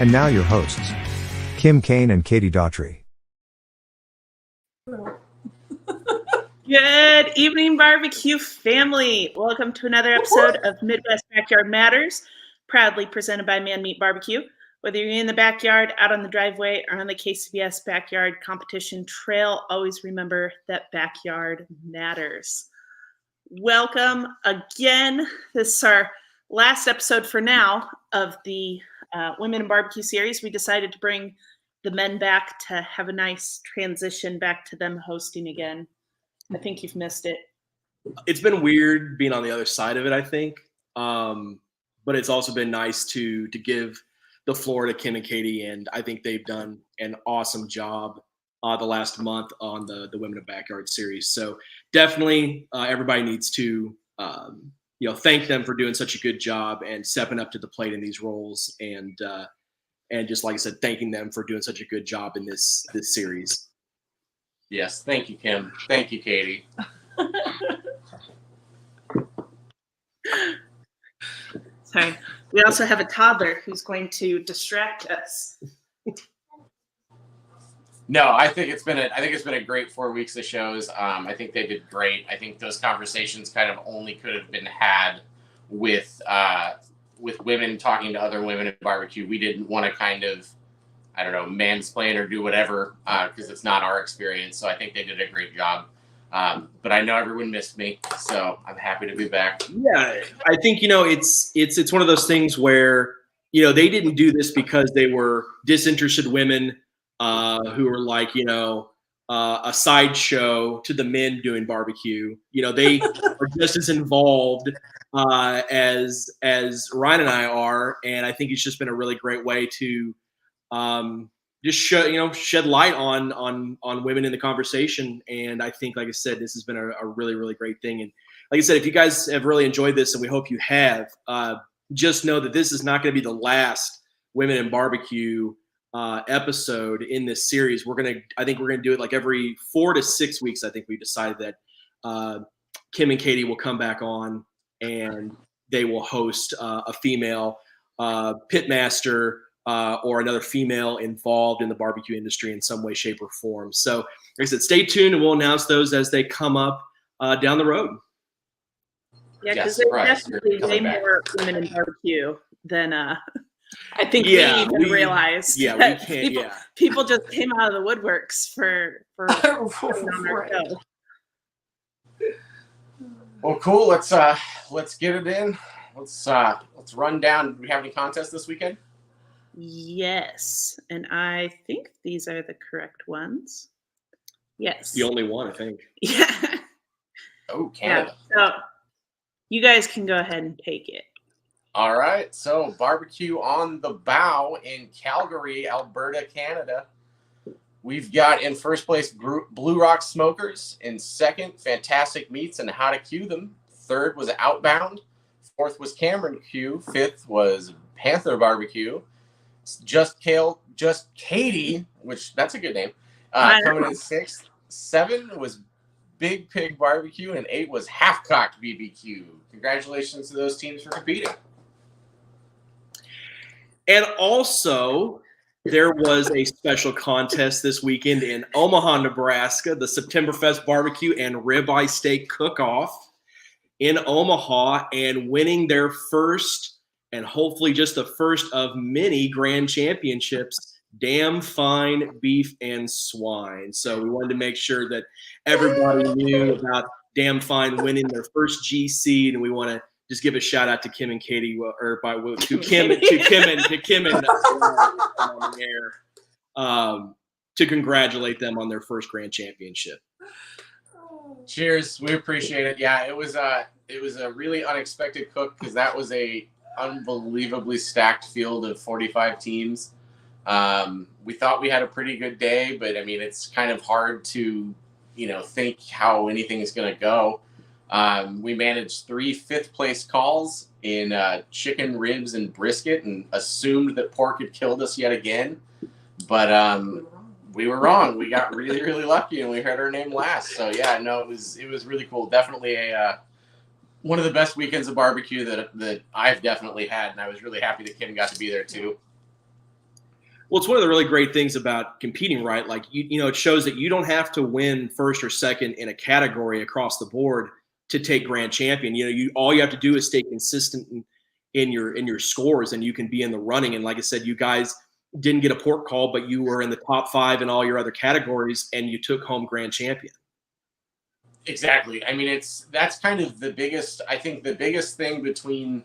And now your hosts, Kim Kane and Katie Daughtry. Good evening, barbecue family. Welcome to another episode of Midwest Backyard Matters, proudly presented by Man Meat BBQ. Whether you're in the backyard, out on the driveway, or on the KCBS Backyard competition trail, always remember that backyard matters. Welcome again. This is our last episode for now of the Women in Barbecue Series. We decided to bring the men back to have a nice transition back to them hosting again. I think you've missed it. It's been weird being on the other side of it, I think. But it's also been nice to give the floor to Kim and Katie, and I think they've done an awesome job the last month on the Women in Backyard series. So definitely everybody needs to thank them for doing such a good job and stepping up to the plate in these roles, and just like I said, thanking them for doing such a good job in this series. Yes, thank you, Kim. Thank you, Katie. Sorry. We also have a toddler who's going to distract us. No, I think it's been a great 4 weeks of shows. I think they did great. I think those conversations kind of only could have been had with women talking to other women in barbecue. We didn't want to kind of, I don't know, mansplain or do whatever because it's not our experience. So I think they did a great job. But I know everyone missed me, so I'm happy to be back. Yeah, I think it's one of those things where they didn't do this because they were disinterested women who were like a sideshow to the men doing barbecue. They are just as involved as Ryan and I are, and I think it's just been a really great way to just shed light on women in the conversation. And I think, like I said, this has been a really, really great thing. And like I said, if you guys have really enjoyed this, and we hope you have, just know that this is not going to be the last Women in Barbecue episode in this series. I think we're going to do it like every 4 to 6 weeks. I think we decided that Kim and Katie will come back on and they will host a female pitmaster or another female involved in the barbecue industry in some way, shape, or form. So, like I said, stay tuned, and we'll announce those as they come up down the road. Yeah, because there's definitely way more women in barbecue than I think we even realized. Yeah, we can't. People just came out of the woodworks for on our show. Well, cool. Let's get it in. Let's run down. Do we have any contests this weekend? Yes, and I think these are the correct ones. Yes. The only one, I think. Yeah. Oh, Canada. Yeah, so you guys can go ahead and take it. All right. So barbecue on the bow in Calgary, Alberta, Canada. We've got in first place Blue Rock Smokers. In second, Fantastic Meats and How to Cue Them. Third was Outbound. Fourth was Cameron Q. Fifth was Panther Barbecue. Just Katie, which that's a good name, coming in sixth. 7 was Big Pig Barbecue, and 8 was Half Cocked BBQ. Congratulations to those teams for competing. And also, there was a special contest this weekend in Omaha, Nebraska, the Septemberfest Barbecue and Ribeye Steak Cook-Off in Omaha, and winning their first and hopefully just the first of many grand championships, Damn Fine Beef and Swine. So we wanted to make sure that everybody knew about Damn Fine winning their first GC, and we want to just give a shout out to Kim and Katie, to Kim and on the air, to congratulate them on their first grand championship. Cheers, we appreciate it. Yeah, it was a really unexpected cook because that was a unbelievably stacked field of 45 teams. We thought we had a pretty good day, but I mean, it's kind of hard to, think how anything is going to go. We managed 3 fifth-place calls in chicken, ribs, and brisket, and assumed that pork had killed us yet again. But we were wrong. We got really, really lucky, and we heard our name last. So yeah, no, it was really cool. Definitely one of the best weekends of barbecue that I've definitely had, and I was really happy that Kim got to be there too. Well, it's one of the really great things about competing, right? Like, it shows that you don't have to win first or second in a category across the board to take grand champion. All you have to do is stay consistent in your scores, and you can be in the running. And like I said, you guys didn't get a pork call, but you were in the top 5 in all your other categories, and you took home grand champion. Exactly. I mean, that's kind of the biggest thing between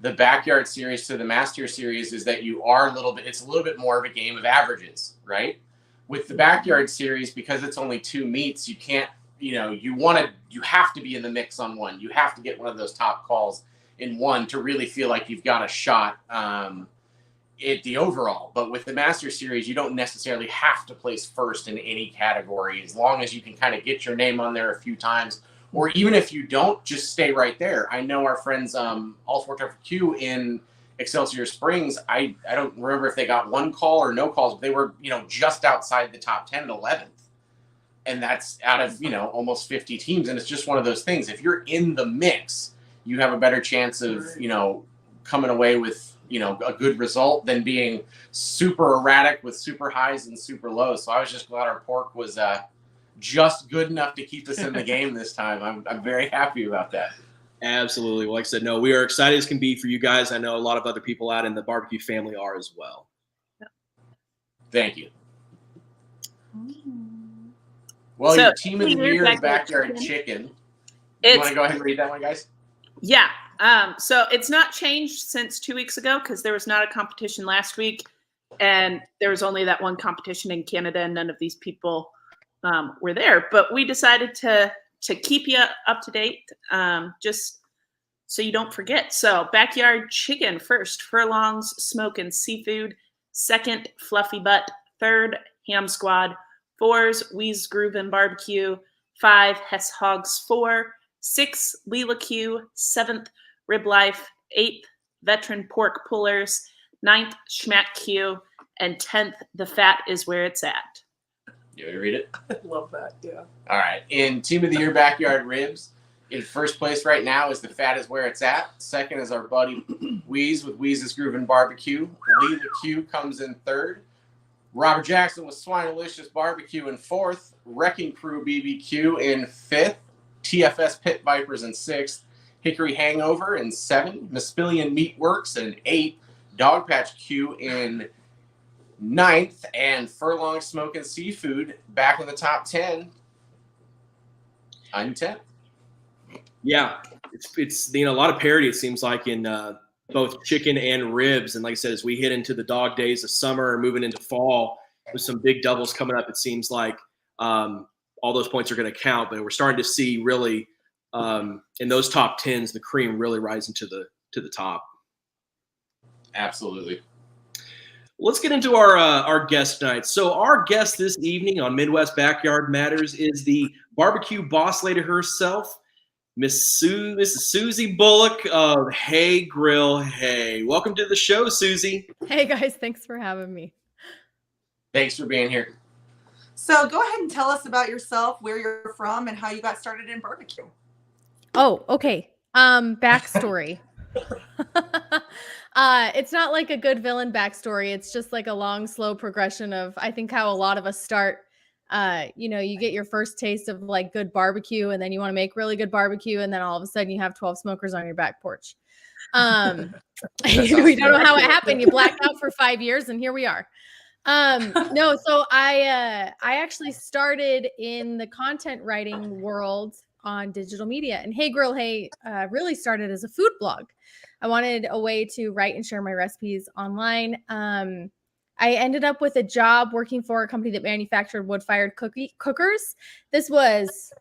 the Backyard Series to the Master Series is that it's a little bit more of a game of averages, right? With the Backyard Series, because it's only 2 meets, you can't, you have to be in the mix on one. You have to get one of those top calls in one to really feel like you've got a shot at the overall. But with the Master Series, you don't necessarily have to place first in any category, as long as you can kind of get your name on there a few times. Or even if you don't, just stay right there. I know our friends also worked out for Q in Excelsior Springs. I don't remember if they got 1 call or no calls, but they were, just outside the top 10 at 11th. And that's out of, almost 50 teams. And it's just one of those things. If you're in the mix, you have a better chance of, coming away with, a good result than being super erratic with super highs and super lows. So I was just glad our pork was just good enough to keep us in the game this time. I'm very happy about that. Absolutely. Well, like I said, no, we are excited as can be for you guys. I know a lot of other people out in the barbecue family are as well. Thank you. Well, So, your team of the year is Backyard Chicken. You want to go ahead and read that one, guys? Yeah. So it's not changed since 2 weeks ago because there was not a competition last week, and there was only that one competition in Canada, and none of these people were there. But we decided to keep you up to date, just so you don't forget. So Backyard Chicken first, Furlong's Smoke and Seafood. Second, Fluffy Butt. Third, Ham Squad. 4's Wee's Groove and Barbecue. 5, Hess Hogs 4. 6, Leela Q. 7th, Rib Life. 8th, Veteran Pork Pullers. 9th, Schmack Q. And 10th, The Fat Is Where It's At. You want to read it? I love that, yeah. All right. In Team of the Year Backyard Ribs, in first place right now is The Fat Is Where It's At. Second is our buddy Weeze with Weeze's Groove and Barbecue. Leela Q comes in third. Robert Jackson with Swinelicious Barbecue in fourth. Wrecking Crew BBQ in fifth. TFS Pit Vipers in sixth. Hickory Hangover in 7. Mispillion Meat Works in 8. Dogpatch Q in 9th, and Furlong Smoke and Seafood back in the top 10. I'm 10th. Yeah, it's a lot of parity, it seems like, in both chicken and ribs. And like I said, as we hit into the dog days of summer, moving into fall, with some big doubles coming up, it seems like all those points are going to count. But we're starting to see really in those top 10s, the cream really rising to the top. Absolutely. Let's get into our guest tonight. So our guest this evening on Midwest Backyard Matters is the barbecue boss lady herself, Mrs. Susie Bulloch of Hey Grill Hey. Welcome to the show, Susie. Hey guys, thanks for having me. Thanks for being here. So go ahead and tell us about yourself, where you're from, and how you got started in barbecue. Oh, okay. Backstory. It's not like a good villain backstory. It's just like a long, slow progression of, I think, how a lot of us start. You get your first taste of like good barbecue, and then you want to make really good barbecue, and then all of a sudden you have 12 smokers on your back porch. We don't know how it happened. You blacked out for 5 years, and here we are. No, so I actually started in the content writing world on digital media, and Hey Grill Hey really started as a food blog. I wanted a way to write and share my recipes online. I ended up with a job working for a company that manufactured wood-fired cookers. This was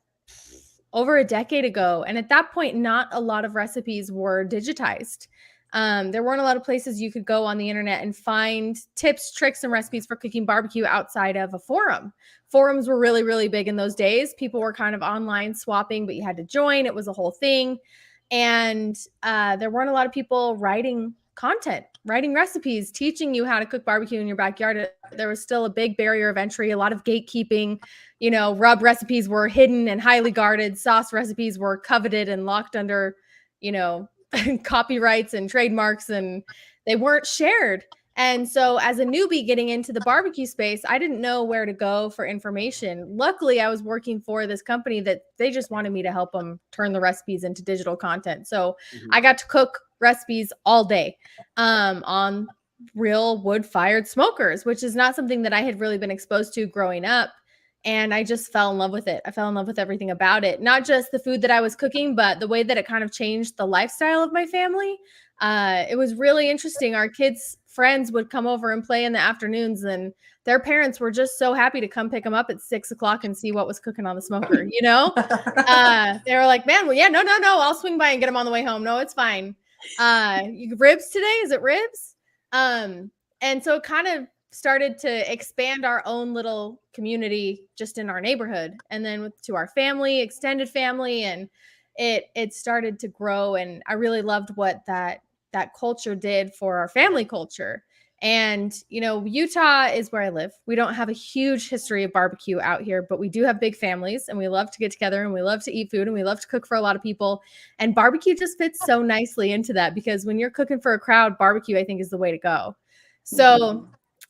over a decade ago, and at that point, not a lot of recipes were digitized. There weren't a lot of places you could go on the internet and find tips, tricks, and recipes for cooking barbecue outside of a forum. Forums were really, really big in those days. People were kind of online swapping, but you had to join. It was a whole thing. And there weren't a lot of people writing content, writing recipes, teaching you how to cook barbecue in your backyard. There was still a big barrier of entry, a lot of gatekeeping. Rub recipes were hidden and highly guarded. Sauce recipes were coveted and locked under, copyrights and trademarks, and they weren't shared. And so as a newbie getting into the barbecue space, I didn't know where to go for information. Luckily, I was working for this company that they just wanted me to help them turn the recipes into digital content. So I got to cook recipes all day on real wood-fired smokers, which is not something that I had really been exposed to growing up. And I just fell in love with it. I fell in love with everything about it. Not just the food that I was cooking, but the way that it kind of changed the lifestyle of my family. It was really interesting. Our kids' friends would come over and play in the afternoons, and their parents were just so happy to come pick them up at 6 o'clock and see what was cooking on the smoker. They were like, man, well, yeah, no, I'll swing by and get them on the way home. No, it's fine. Ribs today? Is it ribs? And so it kind of started to expand our own little community just in our neighborhood, and then to our family, extended family, and it started to grow. And I really loved what that culture did for our family culture. And, Utah is where I live. We don't have a huge history of barbecue out here, but we do have big families, and we love to get together, and we love to eat food, and we love to cook for a lot of people. And barbecue just fits so nicely into that, because when you're cooking for a crowd, barbecue, I think, is the way to go. So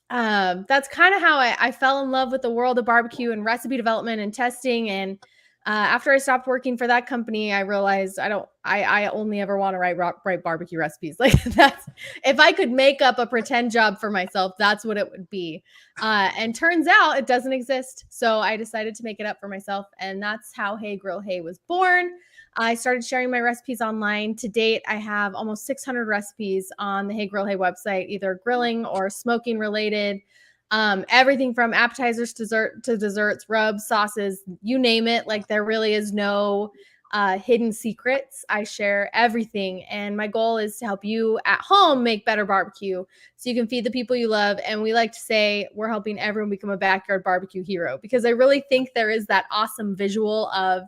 that's kind of how I fell in love with the world of barbecue and recipe development and testing. And after I stopped working for that company, I realized I only ever want to write barbecue recipes. Like, that's, if I could make up a pretend job for myself, that's what it would be. And turns out it doesn't exist. So I decided to make it up for myself. And that's how Hey Grill Hey was born. I started sharing my recipes online. To date, I have almost 600 recipes on the Hey Grill Hey website, either grilling or smoking related. Everything from appetizers to desserts, rubs, sauces, you name it. Like, there really is no hidden secrets. I share everything. And my goal is to help you at home make better barbecue so you can feed the people you love. And we like to say we're helping everyone become a backyard barbecue hero, because I really think there is that awesome visual of,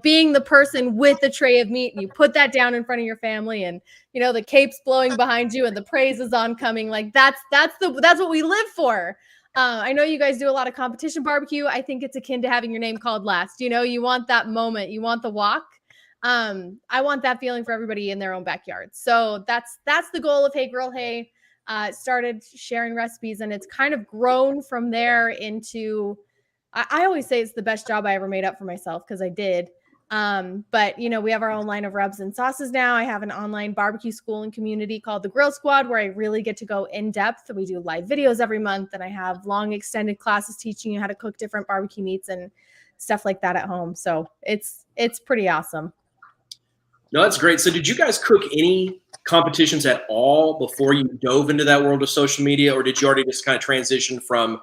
being the person with the tray of meat, and you put that down in front of your family, and, the cape's blowing behind you and the praise is oncoming. Like, that's what we live for. I know you guys do a lot of competition barbecue. I think it's akin to having your name called last. You want that moment. You want the walk. I want that feeling for everybody in their own backyard. So that's the goal of Hey Grill Hey. Started sharing recipes, and it's kind of grown from there into, I always say it's the best job I ever made up for myself, because I did. But we have our own line of rubs and sauces now. I have an online barbecue school and community called the Grill Squad, where I really get to go in depth. We do live videos every month, and I have long extended classes teaching you how to cook different barbecue meats and stuff like that at home. So it's pretty awesome. No, that's great. So did you guys cook any competitions at all before you dove into that world of social media, or did you already just kind of transition from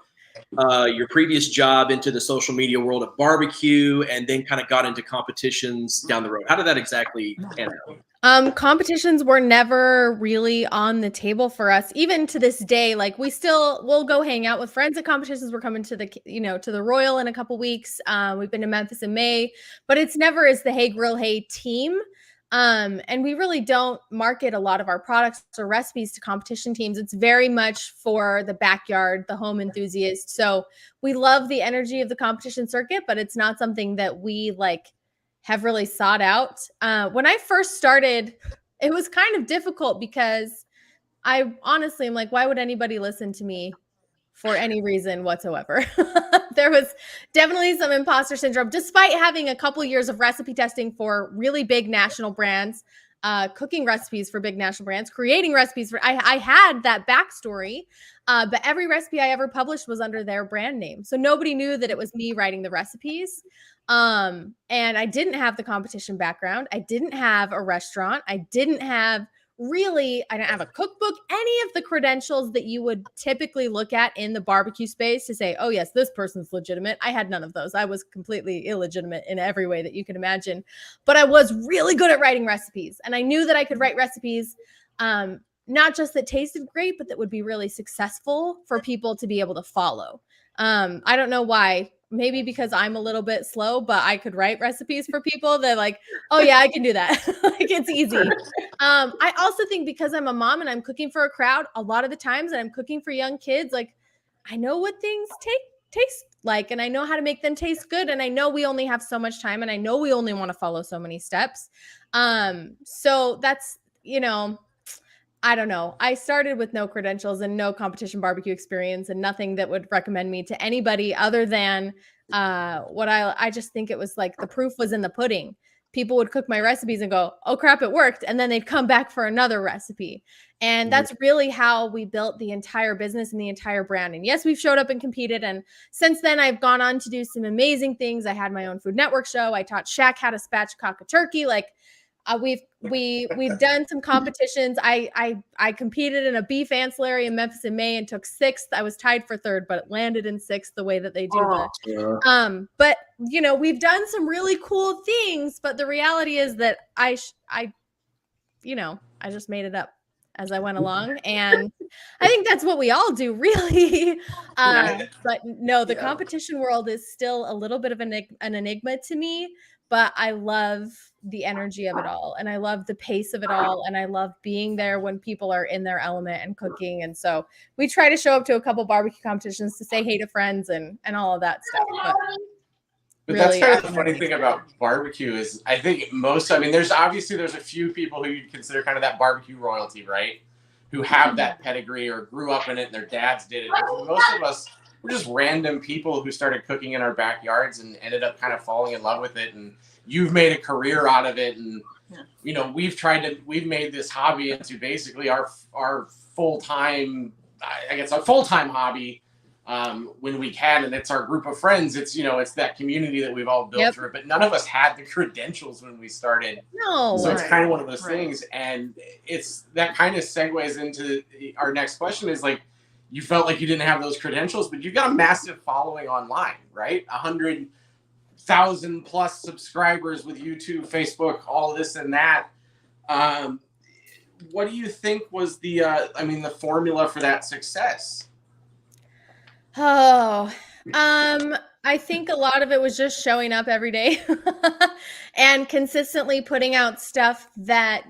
your previous job into the social media world of barbecue, and then kind of got into competitions down the road? How did that exactly pan out? Competitions were never really on the table for us, even to this day. Like, we'll go hang out with friends at competitions. We're coming to the Royal in a couple weeks. We've been to Memphis in May, but it's never as the Hey Grill Hey team. And we really don't market a lot of our products or recipes to competition teams. It's very much for the backyard, the home enthusiast. So we love the energy of the competition circuit, but it's not something that we have really sought out. When I first started, it was kind of difficult, because I honestly am like, why would anybody listen to me for any reason whatsoever? There was definitely some imposter syndrome, despite having a couple years of recipe testing for really big national brands, cooking recipes for big national brands, creating recipes for, I had that backstory, but every recipe I ever published was under their brand name. So nobody knew that it was me writing the recipes. And I didn't have the competition background. I didn't have a restaurant. I didn't have a cookbook, any of the credentials that you would typically look at in the barbecue space to say, oh yes, this person's legitimate. I had none of those. I was completely illegitimate in every way that you can imagine, but I was really good at writing recipes. And I knew that I could write recipes, not just that tasted great, but that would be really successful for people to be able to follow. I don't know why. Maybe because I'm a little bit slow, but I could write recipes for people that like, oh yeah, I can do that. Like, it's easy. I also think because I'm a mom and I'm cooking for a crowd, a lot of the times that I'm cooking for young kids, like, I know what things taste like, and I know how to make them taste good. And I know we only have so much time, and I know we only want to follow so many steps. So that's, I don't know. I started with no credentials and no competition barbecue experience and nothing that would recommend me to anybody other than what I just think it was like the proof was in the pudding. People would cook my recipes and go, oh crap, it worked. And then they'd come back for another recipe. And that's really how we built the entire business and the entire brand. And yes, we've showed up and competed. And since then, I've gone on to do some amazing things. I had my own Food Network show. I taught Shaq how to spatchcock a turkey. Like we've done some competitions. I competed in a beef ancillary in Memphis in May and took 6th. I was tied for 3rd, but it landed in 6th the way that they do but you know, we've done some really cool things, but the reality is that I just made it up as I went along, and I think that's what we all do, really. But no, the competition world is still a little bit of an enigma to me, but I love the energy of it all, and I love the pace of it all, and I love being there when people are in their element and cooking. And so we try to show up to a couple barbecue competitions to say hey to friends and all of that stuff. But really, that's kind of the funny thing about barbecue is I think there's a few people who you'd consider kind of that barbecue royalty, right? Who have that pedigree or grew up in it and their dads did it. But for most of us, we're just random people who started cooking in our backyards and ended up kind of falling in love with it. And you've made a career out of it. And, you know, we've made this hobby into basically our full-time, I guess, our full-time hobby. When we can, and it's our group of friends. It's, you know, it's that community that we've all built through it, but none of us had the credentials when we started. No. So it's kind of one of those things. And it's that kind of segues into our next question is like, you felt like you didn't have those credentials, but you've got a massive following online, right? 100,000 plus subscribers with YouTube, Facebook, all of this and that. What do you think was the formula for that success? Oh, I think a lot of it was just showing up every day and consistently putting out stuff that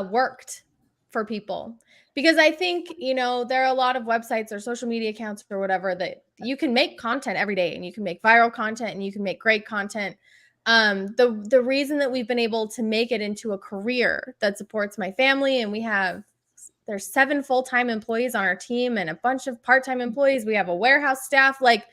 worked for people. Because I think, you know, there are a lot of websites or social media accounts or whatever that you can make content every day, and you can make viral content and you can make great content. The reason that we've been able to make it into a career that supports my family, and there's 7 full-time employees on our team and a bunch of part-time employees. We have a warehouse staff. Like,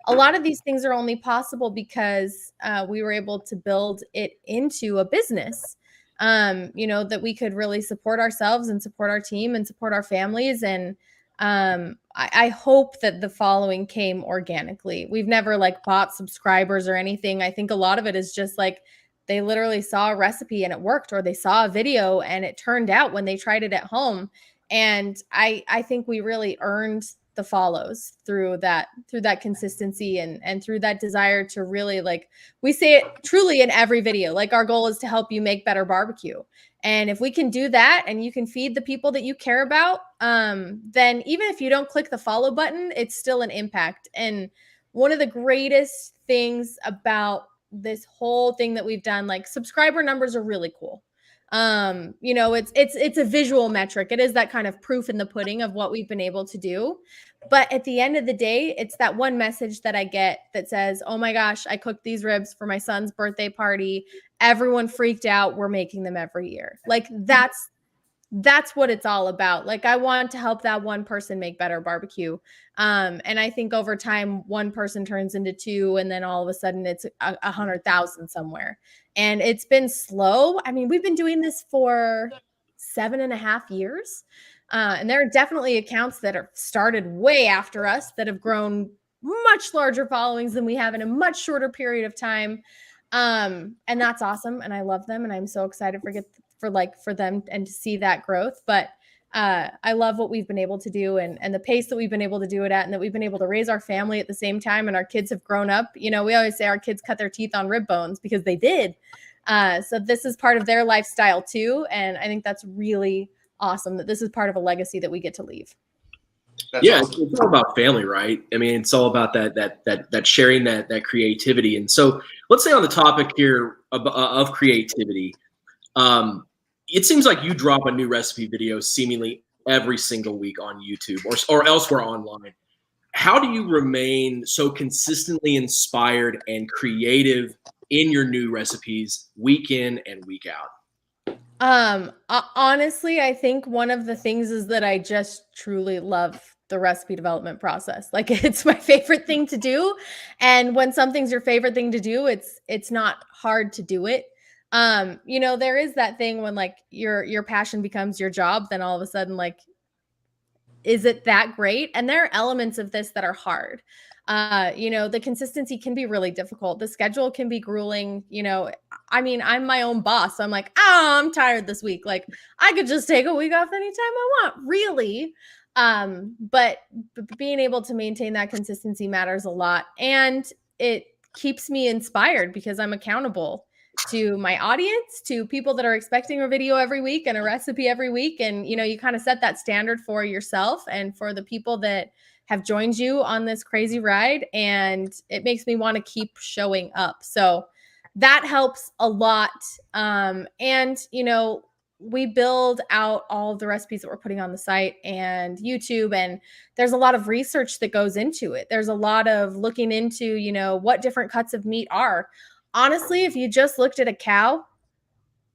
a lot of these things are only possible because we were able to build it into a business, you know, that we could really support ourselves and support our team and support our families. And I hope that the following came organically. We've never like bought subscribers or anything. I think a lot of it is just like, they literally saw a recipe and it worked, or they saw a video and it turned out when they tried it at home. And I think we really earned the follows through that consistency and through that desire to really, like, we say it truly in every video, like, our goal is to help you make better barbecue. And if we can do that and you can feed the people that you care about, then even if you don't click the follow button, it's still an impact. And one of the greatest things about this whole thing that we've done, like, subscriber numbers are really cool. You know, it's a visual metric. It is that kind of proof in the pudding of what we've been able to do. But at the end of the day, it's that one message that I get that says, oh my gosh, I cooked these ribs for my son's birthday party. Everyone freaked out. We're making them every year. Like, that's what it's all about. Like, I want to help that one person make better barbecue. And I think over time, one person turns into 2, and then all of a sudden it's 100,000 somewhere. And it's been slow. I mean, we've been doing this for 7.5 years. And there are definitely accounts that are started way after us that have grown much larger followings than we have in a much shorter period of time. And that's awesome. And I love them. And I'm so excited for them and to see that growth. But I love what we've been able to do and the pace that we've been able to do it at, and that we've been able to raise our family at the same time. And our kids have grown up. You know, we always say our kids cut their teeth on rib bones because they did. So this is part of their lifestyle too. And I think that's really awesome that this is part of a legacy that we get to leave. That's awesome. It's all about family, right? I mean, it's all about that sharing, that creativity. And so let's say on the topic here of creativity, it seems like you drop a new recipe video seemingly every single week on YouTube or elsewhere online. How do you remain so consistently inspired and creative in your new recipes week in and week out? Honestly, I think one of the things is that I just truly love the recipe development process. Like it's my favorite thing to do. And when something's your favorite thing to do, it's not hard to do it. There is that thing when like your passion becomes your job, then all of a sudden like is it that great? And there are elements of this that are hard. The consistency can be really difficult. The schedule can be grueling. I mean, I'm my own boss. So I'm like, oh, I'm tired this week. Like I could just take a week off anytime I want, really. But being able to maintain that consistency matters a lot. And it keeps me inspired because I'm accountable to my audience, to people that are expecting a video every week and a recipe every week. And, you kind of set that standard for yourself and for the people that have joined you on this crazy ride. And it makes me want to keep showing up. So that helps a lot. We build out all of the recipes that we're putting on the site and YouTube. And there's a lot of research that goes into it. There's a lot of looking into, what different cuts of meat are. Honestly, if you just looked at a cow,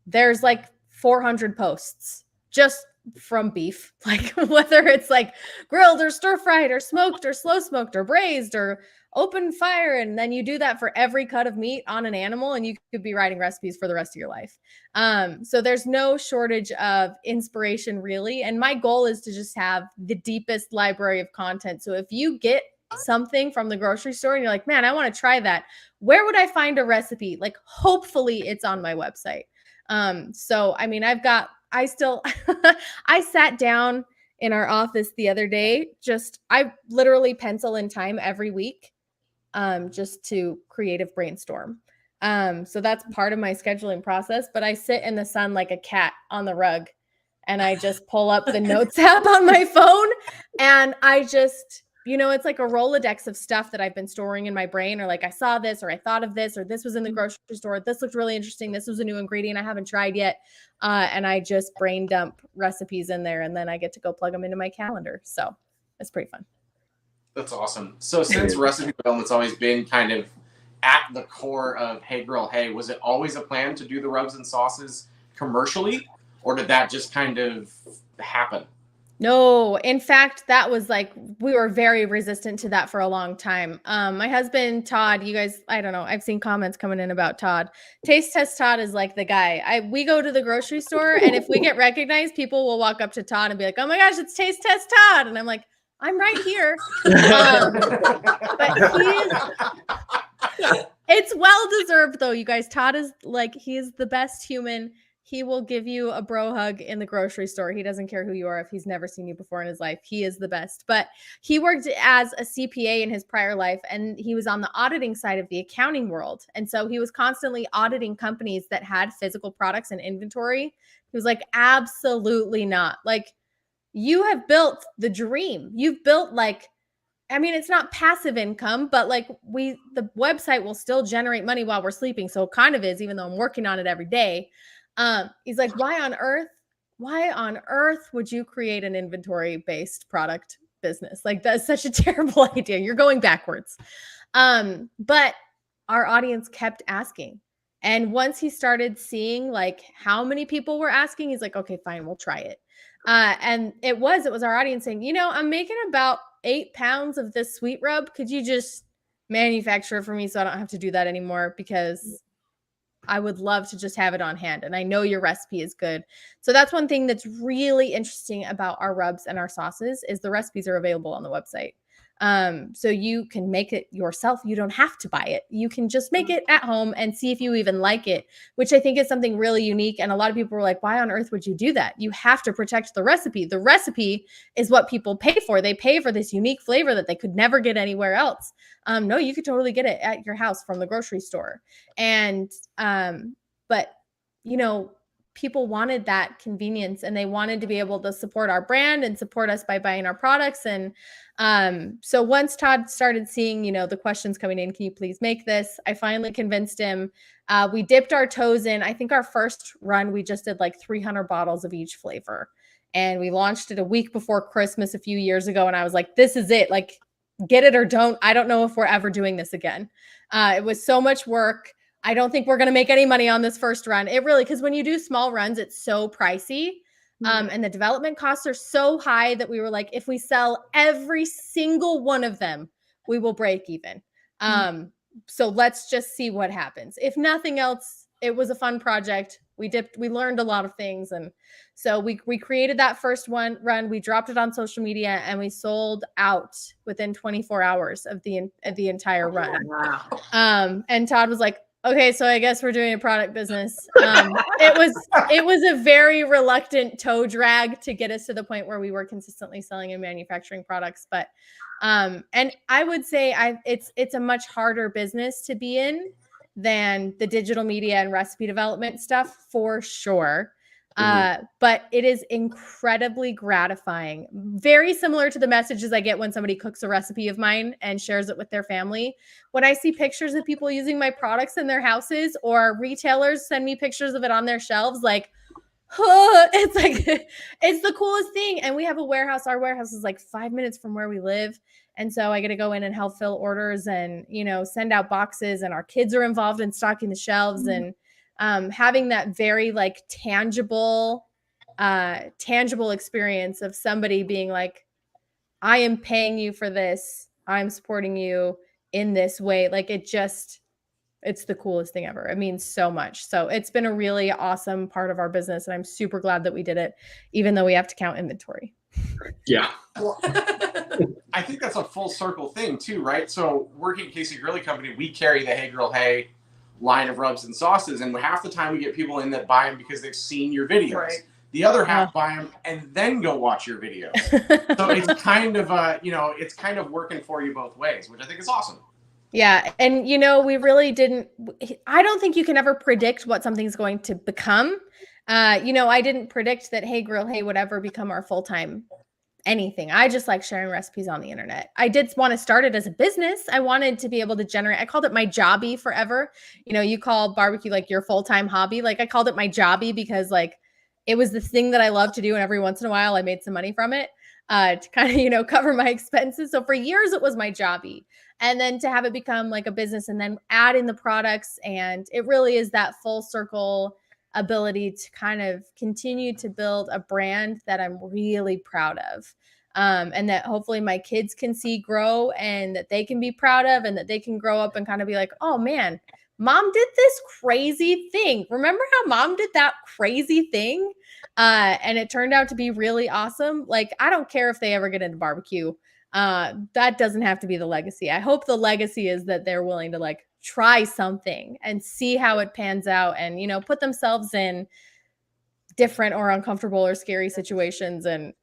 there's like 400 posts just from beef, like whether it's like grilled or stir fried or smoked or slow smoked or braised or open fire. And then you do that for every cut of meat on an animal and you could be writing recipes for the rest of your life. So there's no shortage of inspiration really. And my goal is to just have the deepest library of content. So if you get something from the grocery store and you're like, man, I want to try that. Where would I find a recipe? Like, hopefully it's on my website. So, I mean, I sat down in our office the other day, I literally pencil in time every week, just to creative brainstorm. So that's part of my scheduling process, but I sit in the sun like a cat on the rug and I just pull up the notes app on my phone and I just, it's like a Rolodex of stuff that I've been storing in my brain, or like I saw this, or I thought of this, or this was in the grocery store. This looked really interesting. This was a new ingredient I haven't tried yet. And I just brain dump recipes in there and then I get to go plug them into my calendar. So it's pretty fun. That's awesome. So since recipe development's always been kind of at the core of Hey Girl Hey, was it always a plan to do the rubs and sauces commercially, or did that just kind of happen? No, in fact, that was like, we were very resistant to that for a long time. My husband, Todd, you guys, I don't know, I've seen comments coming in about Todd. Taste Test Todd is like the guy. We go to the grocery store and if we get recognized, people will walk up to Todd and be like, oh my gosh, it's Taste Test Todd. And I'm like, I'm right here. But it's well deserved though, you guys. Todd is like, he is the best human. He will give you a bro hug in the grocery store. He doesn't care who you are if he's never seen you before in his life. He is the best. But he worked as a CPA in his prior life, and he was on the auditing side of the accounting world. And so he was constantly auditing companies that had physical products and inventory. He was like, absolutely not. Like, you have built the dream. You've built it's not passive income, but like the website will still generate money while we're sleeping. So it kind of is, even though I'm working on it every day. He's like, why on earth would you create an inventory based product business? Like, that's such a terrible idea. You're going backwards. But our audience kept asking. And once he started seeing like how many people were asking, he's like, okay, fine, we'll try it. And it was our audience saying, I'm making about 8 pounds of this sweet rub. Could you just manufacture it for me so I don't have to do that anymore? Because I would love to just have it on hand. And I know your recipe is good. So that's one thing that's really interesting about our rubs and our sauces is the recipes are available on the website. So you can make it yourself. You don't have to buy it. You can just make it at home and see if you even like it, which I think is something really unique. And a lot of people were like, why on earth would you do that? You have to protect the recipe. The recipe is what people pay for. They pay for this unique flavor that they could never get anywhere else. No, you could totally get it at your house from the grocery store. And, but people wanted that convenience and they wanted to be able to support our brand and support us by buying our products. And so once Todd started seeing, the questions coming in, can you please make this? I finally convinced him. We dipped our toes in. I think our first run, we just did like 300 bottles of each flavor. And we launched it a week before Christmas a few years ago. And I was like, this is it. Like, get it or don't. I don't know if we're ever doing this again. It was so much work. I don't think we're going to make any money on this first run. It really, because when you do small runs, it's so pricey. And the development costs are so high that we were like, if we sell every single one of them, we will break even. So let's just see what happens. If nothing else, it was a fun project. We learned a lot of things. And so we created that first run. We dropped it on social media and we sold out within 24 hours of the entire run. Wow. And Todd was like, okay, so I guess we're doing a product business. It was a very reluctant toe drag to get us to the point where we were consistently selling and manufacturing products. But and I would say it's a much harder business to be in than the digital media and recipe development stuff for sure. But it is incredibly gratifying. Very similar to the messages I get when somebody cooks a recipe of mine and shares it with their family. When I see pictures of people using my products in their houses, or retailers send me pictures of it on their shelves, like, it's like, it's the coolest thing. And we have a warehouse. Our warehouse is like 5 minutes from where we live. And so I get to go in and help fill orders and, send out boxes, and our kids are involved in stocking the shelves and having that very like tangible experience of somebody being like, I am paying you for this. I'm supporting you in this way. Like it's the coolest thing ever. It means so much. So it's been a really awesome part of our business. And I'm super glad that we did it, even though we have to count inventory. Yeah. Well, I think that's a full circle thing too, right? So working at KC Grilling Company, we carry the Hey Girl Hey line of rubs and sauces, and half the time we get people in that buy them because they've seen your videos. Right. The other half buy them and then go watch your videos. So it's kind of it's kind of working for you both ways, which I think is awesome. Yeah. And, we really I don't think you can ever predict what something's going to become. I didn't predict that Hey Grill, Hey would ever become our full-time anything. I just like sharing recipes on the internet. I did want to start it as a business. I wanted to be able to generate, I called it my jobby forever. You call barbecue like your full-time hobby. Like I called it my jobby because like it was the thing that I love to do. And every once in a while I made some money from it to kind of, cover my expenses. So for years it was my jobby. And then to have it become like a business and then add in the products. And it really is that full circle ability to kind of continue to build a brand that I'm really proud of. And that hopefully my kids can see grow and that they can be proud of, and that they can grow up and kind of be like, oh man, mom did this crazy thing. Remember how mom did that crazy thing? And it turned out to be really awesome. Like, I don't care if they ever get into barbecue. That doesn't have to be the legacy. I hope the legacy is that they're willing to like try something and see how it pans out and, put themselves in different or uncomfortable or scary situations and,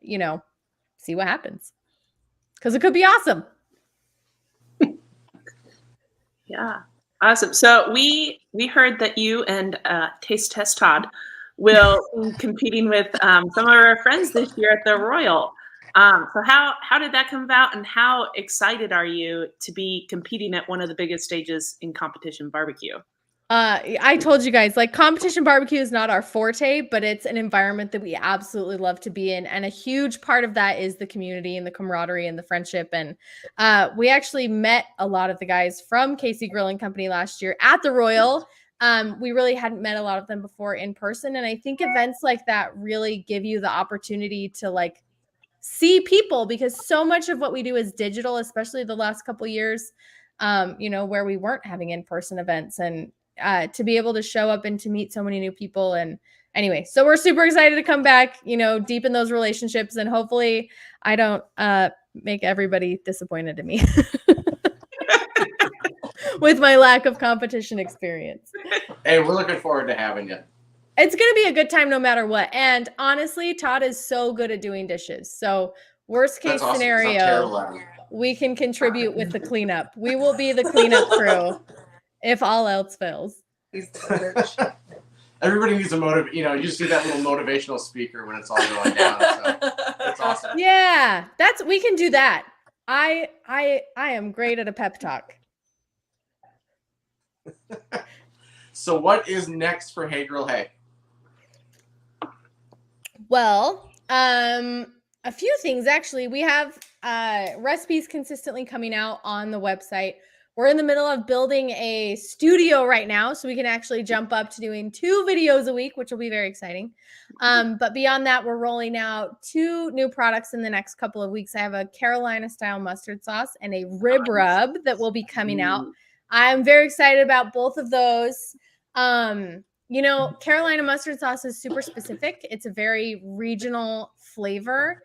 see what happens. Because it could be awesome. Yeah. Awesome. So we heard that you and Taste Test Todd will be competing with some of our friends this year at the Royal. So how did that come about, and how excited are you to be competing at one of the biggest stages in competition barbecue? I told you guys, like, competition barbecue is not our forte, but it's an environment that we absolutely love to be in. And a huge part of that is the community and the camaraderie and the friendship. And we actually met a lot of the guys from KC Grilling Company last year at the Royal. We really hadn't met a lot of them before in person. And I think events like that really give you the opportunity to like see people, because so much of what we do is digital, especially the last couple of years, where we weren't having in-person events, and to be able to show up and to meet so many new people. And anyway, so we're super excited to come back, deepen those relationships, and hopefully I don't make everybody disappointed in me with my lack of competition experience. Hey, we're looking forward to having you. It's going to be a good time no matter what. And honestly, Todd is so good at doing dishes. So worst case scenario, we can contribute with the cleanup. We will be the cleanup crew if all else fails. Everybody needs a you just see that little motivational speaker when it's all going down. So that's awesome. Yeah, we can do that. I am great at a pep talk. So what is next for Hey Girl Hey? Well, a few things actually. We have recipes consistently coming out on the website. We're in the middle of building a studio right now, so we can actually jump up to doing 2 videos a week, which will be very exciting. But beyond that, we're rolling out 2 new products in the next couple of weeks. I have a Carolina style mustard sauce and a rib rub that will be coming out. I'm very excited about both of those. You know, Carolina mustard sauce is super specific. It's a very regional flavor,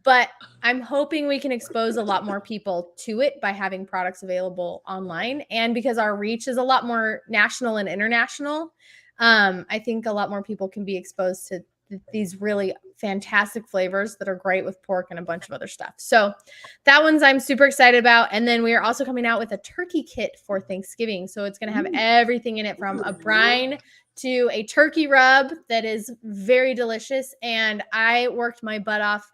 but I'm hoping we can expose a lot more people to it by having products available online. And because our reach is a lot more national and international, I think a lot more people can be exposed to these really fantastic flavors that are great with pork and a bunch of other stuff. So that one's I'm super excited about. And then we are also coming out with a turkey kit for Thanksgiving. So it's going to have everything in it, from a brine to a turkey rub that is very delicious. And I worked my butt off.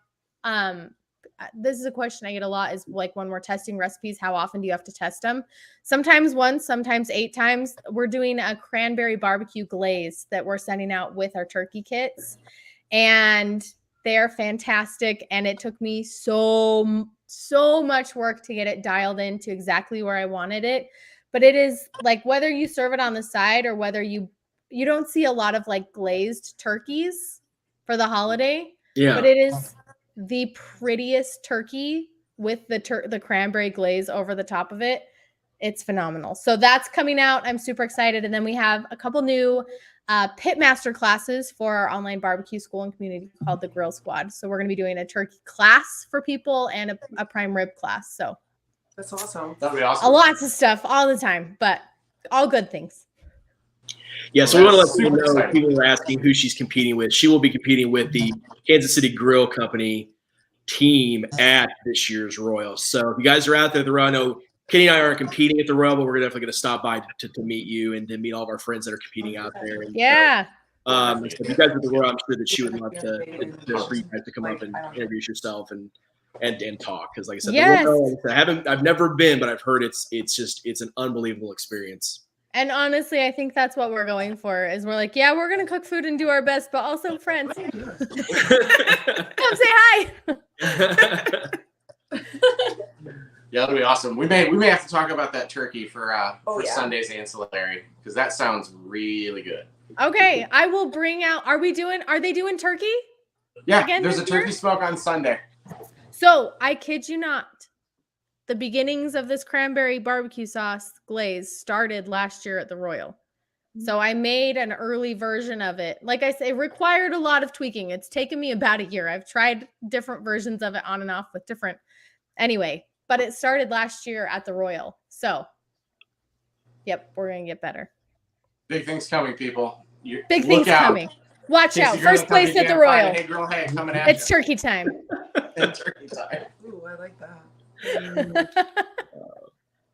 This is a question I get a lot, is like, when we're testing recipes, how often do you have to test them? Sometimes once, sometimes 8 times. We're doing a cranberry barbecue glaze that we're sending out with our turkey kits, and they're fantastic. And it took me so much work to get it dialed in to exactly where I wanted it. But it is like, whether you serve it on the side or whether you don't see a lot of like glazed turkeys for the holiday. Yeah. But it is the prettiest turkey with the cranberry glaze over the top of it. It's phenomenal. So that's coming out. I'm super excited. And then we have a couple new pit master classes for our online barbecue school and community called the Grill Squad. So we're going to be doing a turkey class for people and a prime rib class. So That's awesome. That'd be awesome. lots of stuff all the time, but all good things. Yeah, so we want to let That's people super know, exciting. people are asking who she's competing with. She will be competing with the Kansas City Grill Company team at this year's Royal. So if you guys are out there at the Royal, I know Kenny and I aren't competing at the Royal, but we're definitely going to stop by to meet you and to meet all of our friends that are competing out there. And Yeah. so if you guys are at the Royal, I'm sure that she would love for you guys to come up and introduce yourself and talk. Because like I said, Yes. the Royal, I've never been, but I've heard it's an unbelievable experience. And honestly, I think that's what we're going for, is we're like, yeah, we're going to cook food and do our best, but also friends. Come say hi. Yeah, that'll be awesome. We may have to talk about that turkey for yeah. Sunday's ancillary, because that sounds really good. Okay, I will bring out. Are they doing turkey? Yeah, Again there's a this year? turkey smoke on Sunday. So I kid you not, the beginnings of this cranberry barbecue sauce glaze started last year at the Royal. So I made an early version of it. Like I say, it required a lot of tweaking. It's taken me about a year. I've tried different versions of it on and off with different. Anyway, but it started last year at the Royal. So, yep, we're going to get better. Big things coming, people. Big look things out. coming. Watch Casey out. Graham First place Company at the Jam Royal. Friday. Hey, girl, hey, coming at It's turkey time. you. Turkey time. Ooh, I like that.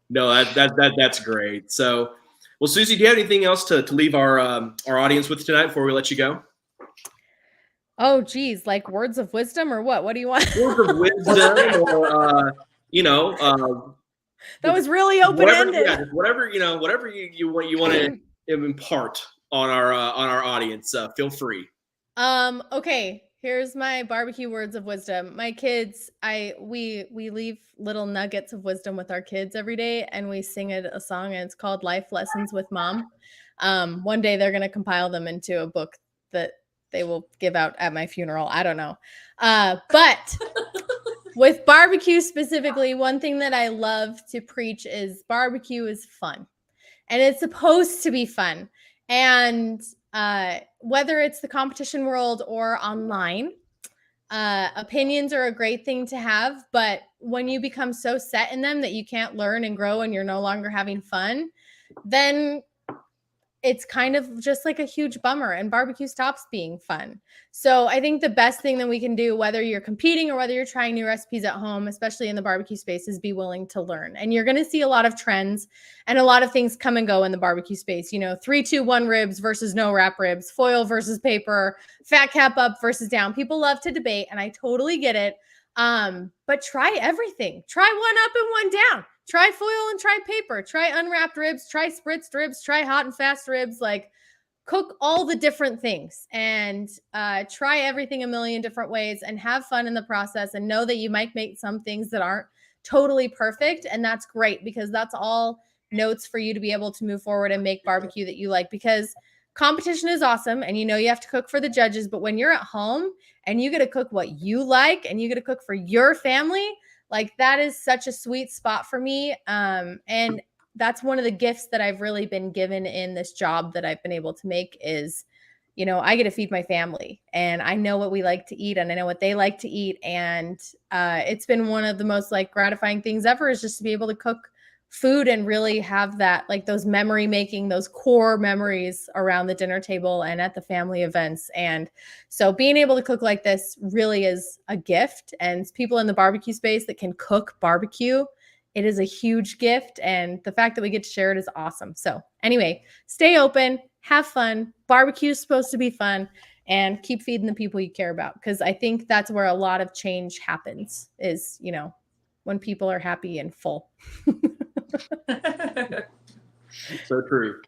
No, that's great. So, well, Susie, do you have anything else to leave our audience with tonight before we let you go? Oh, geez, like words of wisdom or what? What do you want? Words of wisdom, or That was really open-ended. whatever you want to impart on our audience. Feel free. Okay, here's my barbecue words of wisdom. My kids, we leave little nuggets of wisdom with our kids every day, and we sing it a song, and it's called Life Lessons with Mom. One day they're going to compile them into a book that they will give out at my funeral. I don't know. But with barbecue specifically, one thing that I love to preach is barbecue is fun, and it's supposed to be fun. And whether it's the competition world or online, opinions are a great thing to have. But when you become so set in them that you can't learn and grow and you're no longer having fun, then it's kind of just like a huge bummer, and barbecue stops being fun. So I think the best thing that we can do, whether you're competing or whether you're trying new recipes at home, especially in the barbecue space, is be willing to learn. And you're going to see a lot of trends and a lot of things come and go in the barbecue space. 3-2-1 ribs versus no wrap ribs, foil versus paper, fat cap up versus down. People love to debate, and I totally get it. But try everything. Try one up and one down. Try foil and try paper. Try unwrapped ribs. Try spritzed ribs. Try hot and fast ribs. Like, cook all the different things and try everything a million different ways and have fun in the process, and know that you might make some things that aren't totally perfect. And that's great because that's all notes for you to be able to move forward and make barbecue that you like, because competition is awesome. And you know, you have to cook for the judges, but when you're at home and you get to cook what you like and you get to cook for your family, like that is such a sweet spot for me. And that's one of the gifts that I've really been given in this job that I've been able to make is, you know, I get to feed my family and I know what we like to eat and I know what they like to eat. And it's been one of the most like gratifying things ever is just to be able to cook food and really have that, like those memory making, those core memories around the dinner table and at the family events. And so being able to cook like this really is a gift, and people in the barbecue space that can cook barbecue, it is a huge gift. And the fact that we get to share it is awesome. So anyway, stay open, have fun. Barbecue is supposed to be fun, and keep feeding the people you care about. Because I think that's where a lot of change happens is, you know, when people are happy and full. So true.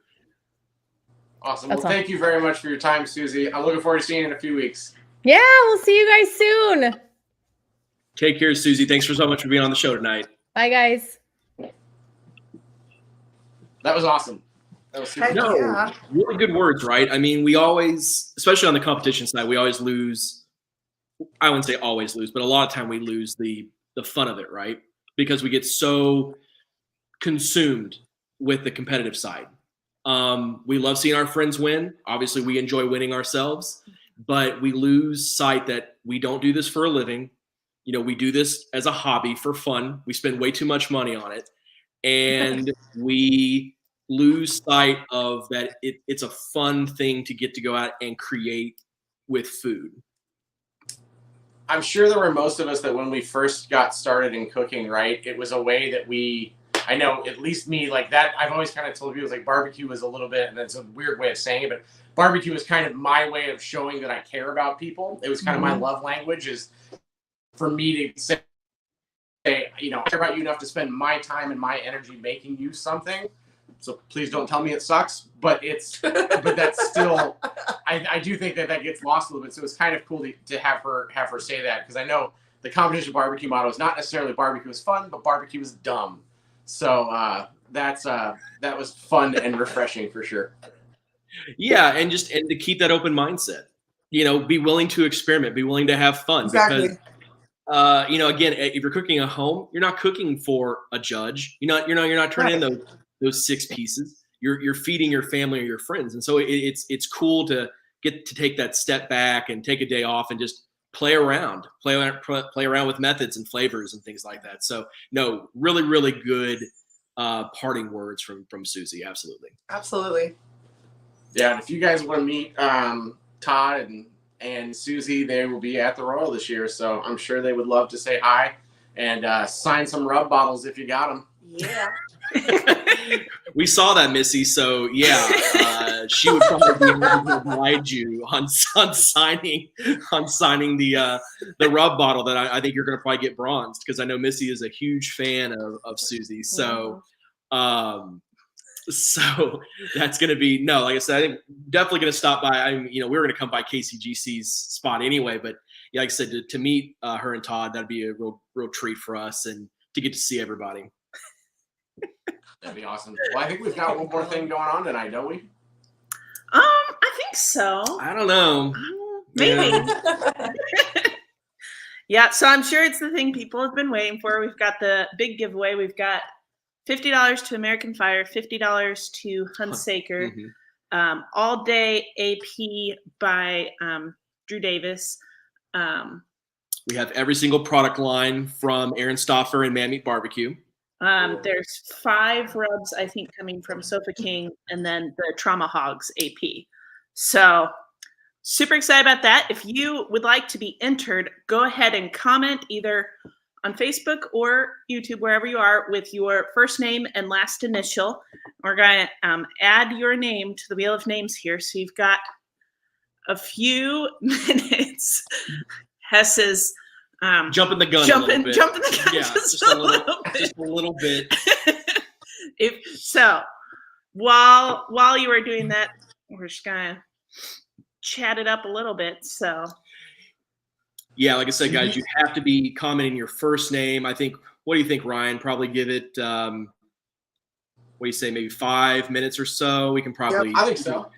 Awesome. That's Well, thank you very much for your time, Susie. I'm looking forward to seeing you in a few weeks. Yeah, we'll see you guys soon. Take care, Susie. Thanks so much for being on the show tonight. Bye, guys. That was awesome. That was super. No, Yeah. really good words, right? I mean, we always, especially on the competition side, we always lose. I wouldn't say always lose, but a lot of time we lose the fun of it, right? Because we get so consumed with the competitive side. We love seeing our friends win. Obviously, we enjoy winning ourselves, but we lose sight that we don't do this for a living. You know, we do this as a hobby for fun. We spend way too much money on it, and we lose sight of that it's a fun thing to get to go out and create with food. I'm sure there were most of us that when we first got started in cooking, right, it was a way that I know at least me, like that, I've always kind of told people like barbecue was a little bit, and it's a weird way of saying it, but barbecue was kind of my way of showing that I care about people. It was kind of my love language, is for me to say, you know, I care about you enough to spend my time and my energy making you something. So please don't tell me it sucks, but but that's still, I do think that gets lost a little bit. So it's kind of cool to have her say that, because I know the competition barbecue motto is not necessarily barbecue is fun, but barbecue is dumb. So that was fun and refreshing for sure. Yeah, and to keep that open mindset, you know, be willing to experiment, be willing to have fun. Exactly. Because you know, again, if you're cooking at home, you're not cooking for a judge. You're not turning in those 6 pieces. You're feeding your family or your friends, and so it's cool to get to take that step back and take a day off and just play around with methods and flavors and things like that. So no, really, really good parting words from Susie. Absolutely. Yeah, and if you guys want to meet Todd and Susie, they will be at the Royal this year, so I'm sure they would love to say hi and sign some rub bottles if you got them. Yeah. We saw that, Missy. So yeah, she would probably be able to oblige you on signing the rub bottle. That I think you're going to probably get bronzed, because I know Missy is a huge fan of Susie. So, so that's going to be like I said, I think definitely going to stop by. We were going to come by KCGC's spot anyway, but yeah, like I said, to meet her and Todd, that'd be a real treat for us, and to get to see everybody. That'd be awesome. Well, I think we've got one more thing going on tonight, don't we? I think so. I don't know. Maybe. Yeah. Yeah, so I'm sure it's the thing people have been waiting for. We've got the big giveaway. We've got $50 to American Fire, $50 to Hunsaker, all day AP by Drew Davis. We have every single product line from Aaron Stoffer and Man Meat BBQ. There's 5 rubs, I think, coming from Sofa King, and then the Trauma Hogs AP. So super excited about that. If you would like to be entered, go ahead and comment either on Facebook or YouTube, wherever you are, with your first name and last initial. We're going to add your name to the wheel of names here. So you've got a few minutes. Hess's jumping the gun. Jumping the gun. Yeah, just a little bit. So while you were doing that, we're just gonna chat it up a little bit. So yeah, like I said, guys, you have to be commenting your first name. I think what do you think, Ryan? Probably give it, what do you say, maybe 5 minutes or so? We can probably. I think so.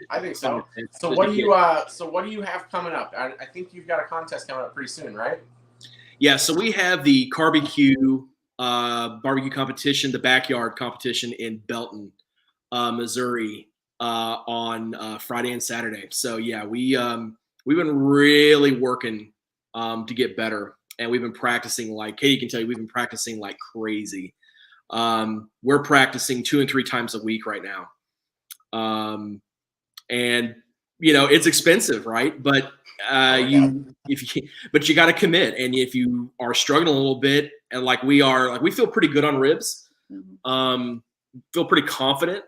So what do you have coming up? I think you've got a contest coming up pretty soon, right? Yeah, so we have the barbecue competition, the backyard competition in Belton, Missouri, on Friday and Saturday. So yeah, we've been really working to get better, and we've been practicing like Katie can tell you, we've been practicing like crazy. We're practicing 2 and 3 times a week right now, and it's expensive, right? But but you got to commit, and if you are struggling a little bit, and like we are, like we feel pretty good on ribs, feel pretty confident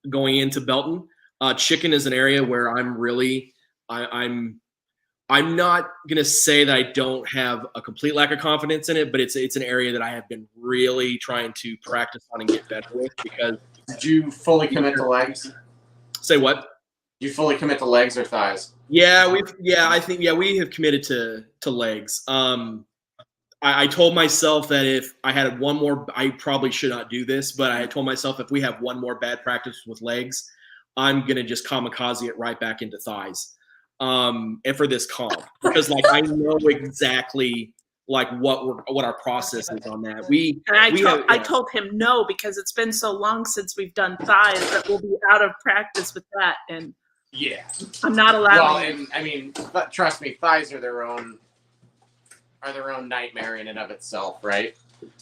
going into Belton. Chicken is an area where I'm really, I'm not gonna say that I don't have a complete lack of confidence in it, but it's an area that I have been really trying to practice on and get better with. Because did you fully commit to legs? Say what? You fully commit to legs or thighs? Yeah, we have committed to legs. I told myself that if I had one more, I probably should not do this, but I told myself if we have one more bad practice with legs, I'm going to just kamikaze it right back into thighs. And for this comp, because like I know exactly like what our process is on that. I told him no, because it's been so long since we've done thighs that we'll be out of practice with that, and yeah, I'm not allowed. Well, and I mean, but trust me, thighs are their own nightmare in and of itself, right?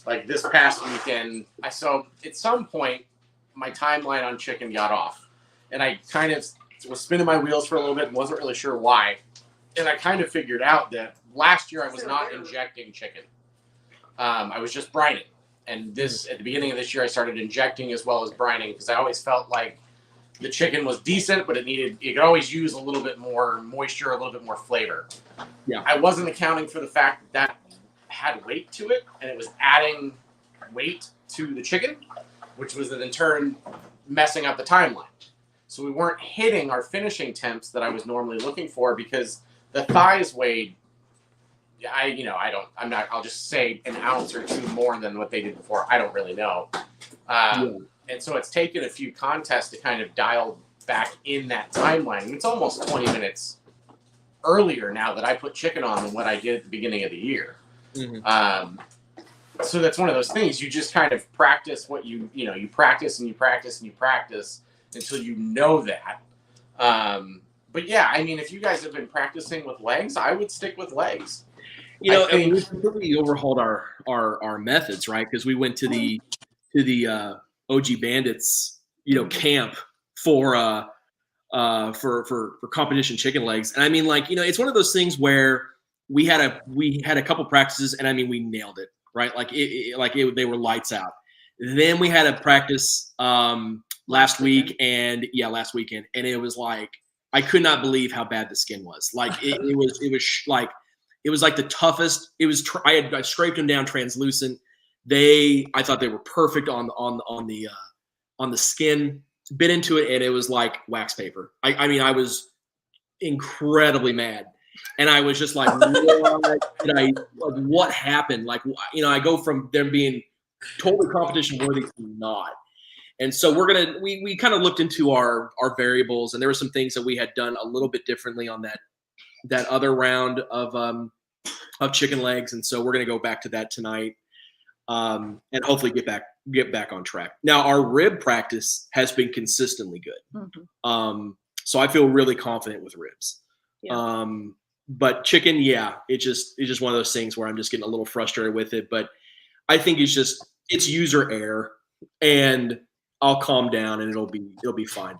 Like this past weekend, at some point my timeline on chicken got off, and I kind of was spinning my wheels for a little bit and wasn't really sure why. And I kind of figured out that last year I was not injecting chicken. I was just brining. And at the beginning of this year, I started injecting as well as brining, because I always felt like the chicken was decent, but it could always use a little bit more moisture, a little bit more flavor. Yeah. I wasn't accounting for the fact that had weight to it, and it was adding weight to the chicken, which was in turn messing up the timeline. So we weren't hitting our finishing temps that I was normally looking for, because the thighs weighed, I'll just say an ounce or two more than what they did before. I don't really know. And so it's taken a few contests to kind of dial back in that timeline. It's almost 20 minutes earlier now that I put chicken on than what I did at the beginning of the year. Mm-hmm. So that's one of those things. You just kind of practice what you practice and you practice and you practice until you know that. But yeah, I mean, if you guys have been practicing with legs, I would stick with legs. And we completely overhauled our methods, right? Because we went to the OG Bandits, camp for competition chicken legs. And I mean, like, it's one of those things where we had a couple practices, and I mean, we nailed it, right? Like they were lights out. Then we had a practice last weekend, and it was like, I could not believe how bad the skin was. Like it was like the toughest. I scraped them down translucent. I thought they were perfect on the skin. Bit into it, and it was like wax paper. I mean, I was incredibly mad, and I was just like, what happened? Like, I go from them being totally competition worthy to not. And so we kind of looked into our variables, and there were some things that we had done a little bit differently on that other round of chicken legs. And so we're going to go back to that tonight, and hopefully get back on track. Now our rib practice has been consistently good. Mm-hmm. So I feel really confident with ribs. Yeah. But chicken, yeah, it's just one of those things where I'm just getting a little frustrated with it, but I think it's user error, and I'll calm down and it'll be fine.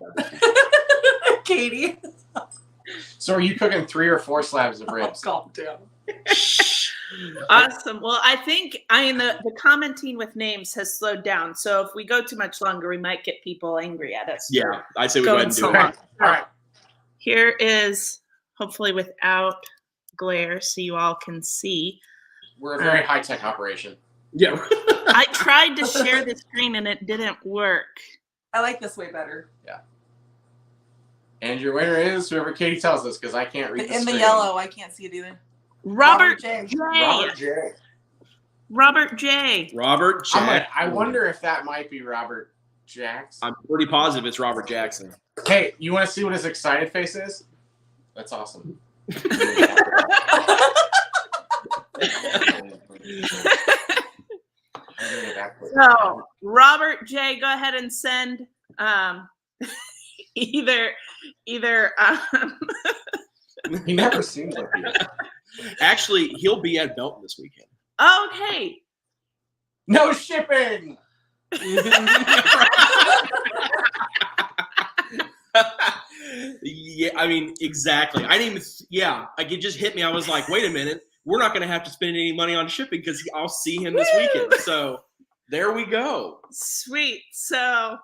Katie. So are you cooking 3 or 4 slabs of ribs? Calm down. Awesome. Well, I think the commenting with names has slowed down. So if we go too much longer, we might get people angry at us. Yeah, I say we go ahead and do it. All right. Here is, hopefully without glare, so you all can see. We're a very high-tech operation. Yeah. I tried to share the screen and it didn't work. I like this way better. Yeah. And your winner is whoever Katie tells us, because I can't read the screen. In the yellow, I can't see it either. Robert J. Robert J. Robert Jackson. I wonder if that might be Robert Jackson. I'm pretty positive it's Robert Jackson. Hey, you want to see what his excited face is? That's awesome. So, Robert J., go ahead and send either. He never seems like he is. Actually, he'll be at Belton this weekend. Okay. No shipping. Yeah, I mean, exactly. I didn't even. Yeah, like it just hit me. I was like, wait a minute. We're not going to have to spend any money on shipping because I'll see him this weekend. So there we go. Sweet. So,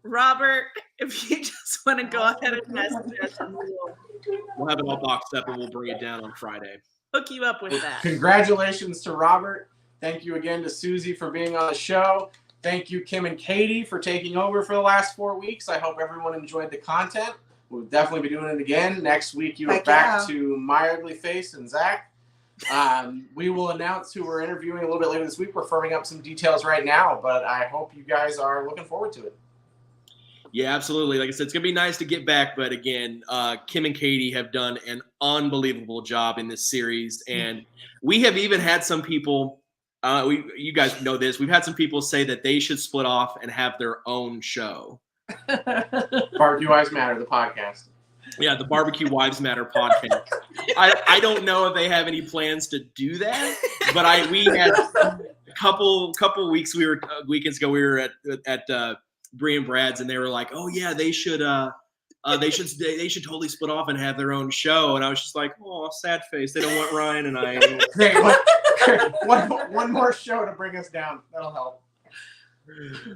Robert, if you just want to go ahead and message us, and We'll have it all boxed up and we'll bring it down on Friday. hook you up with that. Congratulations to Robert. Thank you again to Susie for being on the show. Thank you, Kim and Katie, for taking over for the last 4 weeks. I hope everyone enjoyed the content. We'll definitely be doing it again. Next week, you are back to My Ugly Face and Zach. We will announce who we're interviewing a little bit later this week. We're firming up some details right now, but I hope you guys are looking forward to it. Yeah, absolutely. Like I said, it's going to be nice to get back. But again, Kim and Katie have done an unbelievable job in this series. And we have even had some people, you guys know this, we've had some people say that they should split off and have their own show. Barbecue Wives Matter, the podcast. Yeah, the Barbecue Wives Matter podcast. I don't know if they have any plans to do that, but we had a couple weekends ago, we were at Bree and Brad's, and they were like, "Oh yeah, they should totally split off and have their own show." And I was just like, "Oh, sad face. They don't want Ryan and I." Hey, one more show to bring us down. That'll help.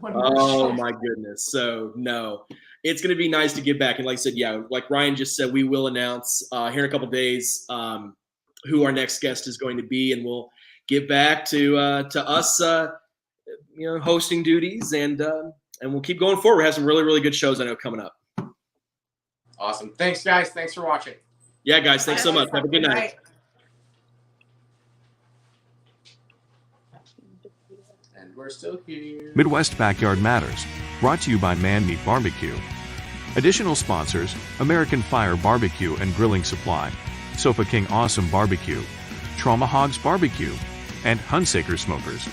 Oh my goodness. So no, it's going to be nice to get back. And like I said, yeah, like Ryan just said, we will announce here in a couple of days who our next guest is going to be, and we'll get back to us, hosting duties, and we'll keep going forward. We have some really, really good shows I know coming up. Awesome. Thanks, guys. Thanks for watching. Yeah, guys. Thanks so much. Have a good night. And we're still here. Midwest Backyard Matters, brought to you by Man Meat BBQ. Additional sponsors: American Fire Barbecue and Grilling Supply, Sofa King Awesome Barbecue, Trauma Hogs Barbecue, and Hunsaker Smokers.